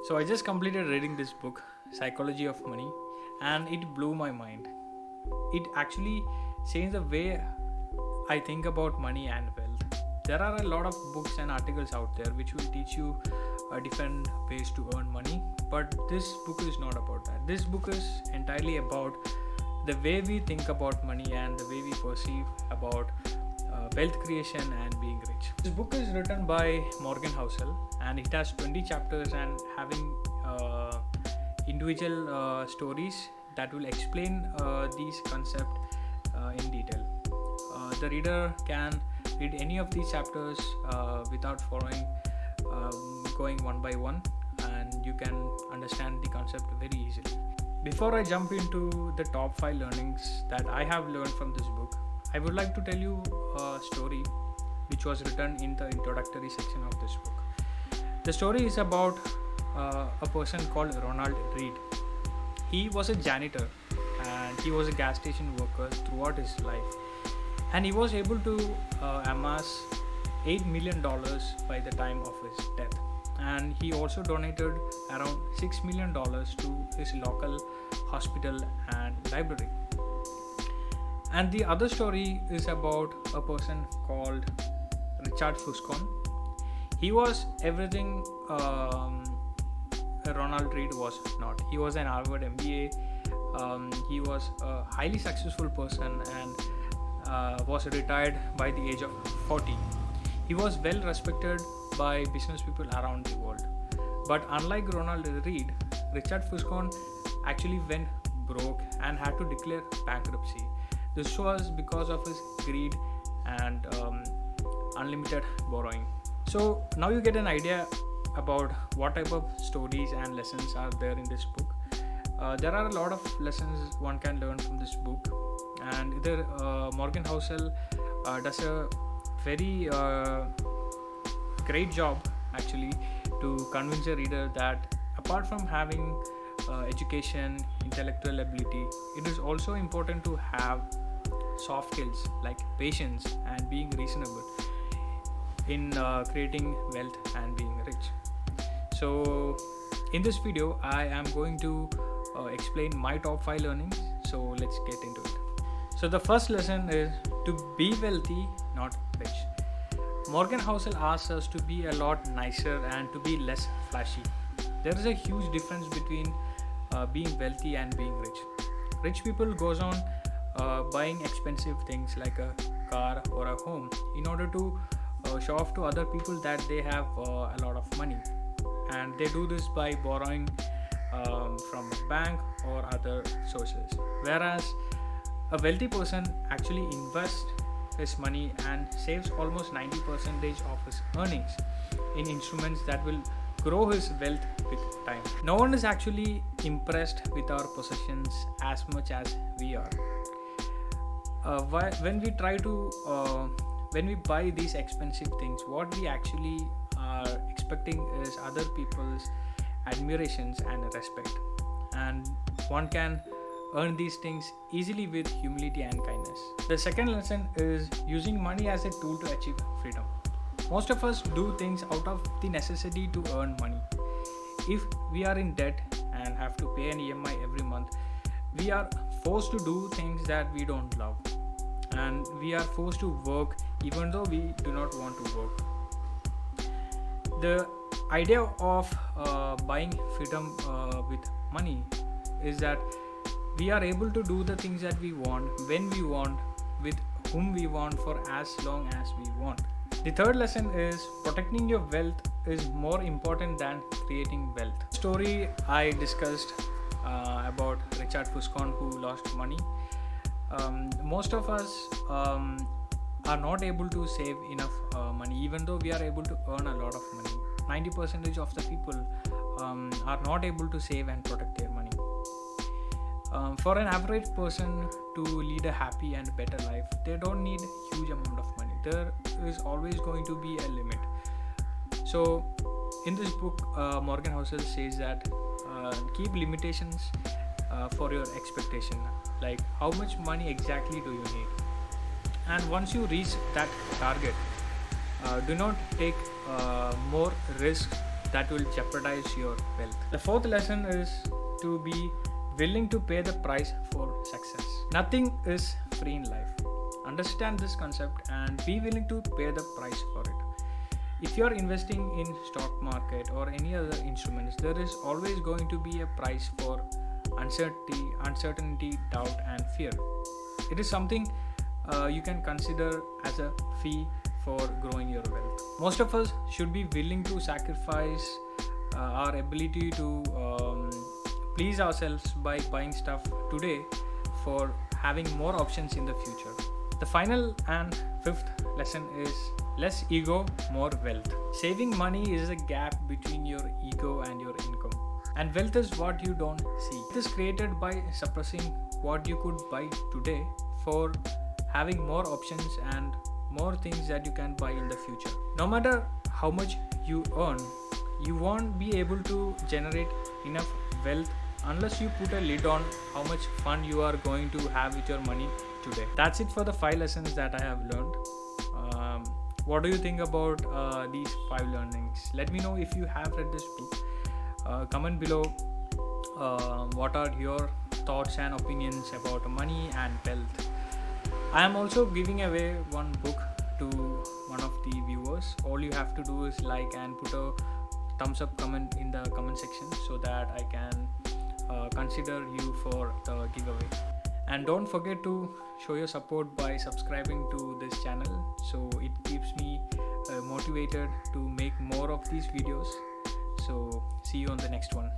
So I just completed reading this book, Psychology of Money, and it blew my mind. It actually changed the way I think about money and wealth. There are a lot of books and articles out there which will teach you different ways to earn money, but this book is not about that. This book is entirely about the way we think about money and the way we perceive about wealth creation and being rich. This book is written by Morgan Housel, and it has 20 chapters and having individual stories that will explain these concepts in detail. The reader can read any of these chapters without following, going one by one, and you can understand the concept very easily. Before I jump into the top 5 learnings that I have learned from this book, I would like to tell you a story which was written in the introductory section of this book. The story is about a person called Ronald Reed. He was a janitor and he was a gas station worker throughout his life, and he was able to amass $8 million by the time of his death. And he also donated around $6 million to his local hospital and library. And the other story is about a person called Richard Fuscon. He was everything Ronald Reed was not. He was an Harvard MBA. He was a highly successful person and was retired by the age of 40. He was well respected by business people around the world. But unlike Ronald Reed, Richard Fuscon actually went broke and had to declare bankruptcy. This was because of his greed and unlimited borrowing. So now you get an idea about what type of stories and lessons are there in this book. There are a lot of lessons one can learn from this book, and Morgan Housel does a very great job actually to convince a reader that apart from having education, intellectual ability, it is also important to have soft skills like patience and being reasonable in creating wealth and being rich. So in this video I am going to explain my top 5 learnings, so let's get into it. So the first lesson is to be wealthy, not rich. Morgan Housel asks us to be a lot nicer and to be less flashy. There is a huge difference between being wealthy and being rich. Rich people goes on buying expensive things like a car or a home in order to show off to other people that they have a lot of money, and they do this by borrowing from a bank or other sources, whereas a wealthy person actually invests his money and saves almost 90% of his earnings in instruments that will grow his wealth with time. No one is actually impressed with our possessions as much as we are. When we buy these expensive things, what we actually are expecting is other people's admirations and respect, and one can earn these things easily with humility and kindness. The second lesson is using money as a tool to achieve freedom. Most of us do things out of the necessity to earn money. If we are in debt and have to pay an EMI every month, we are forced to do things that we don't love, and we are forced to work even though we do not want to work. The idea of buying freedom with money is that we are able to do the things that we want, when we want, with whom we want, for as long as we want. The third lesson is protecting your wealth is more important than creating wealth. Story I discussed about Richard Fuscon who lost money. Most of us are not able to save enough money, even though we are able to earn a lot of money. 90% of the people are not able to save and protect their money. For an average person to lead a happy and better life, they don't need huge amount of money. There is always going to be a limit. So in this book, Morgan Housel says that keep limitations for your expectation, like how much money exactly do you need, and once you reach that target, do not take more risk that will jeopardize your wealth. The fourth lesson is to be willing to pay the price for success. Nothing is free in life. Understand this concept and be willing to pay the price for it. If you're investing in stock market or any other instruments, there is always going to be a price for uncertainty, doubt, and fear. It is something you can consider as a fee for growing your wealth. Most of us should be willing to sacrifice our ability to please ourselves by buying stuff today for having more options in the future. The final and fifth lesson is less ego, more wealth. Saving money is a gap between your ego and your income. And wealth is what you don't see. It is created by suppressing what you could buy today for having more options and more things that you can buy in the future. No matter how much you earn, you won't be able to generate enough wealth unless you put a lid on how much fun you are going to have with your money today. That's it for the 5 lessons that I have learned. What do you think about these 5 learnings? Let me know if you have read this book. Comment below what are your thoughts and opinions about money and wealth. I am also giving away one book to one of the viewers. All you have to do is like and put a thumbs up comment in the comment section so that I can consider you for the giveaway. And don't forget to show your support by subscribing to this channel, so it keeps me motivated to make more of these videos. So see you on the next one.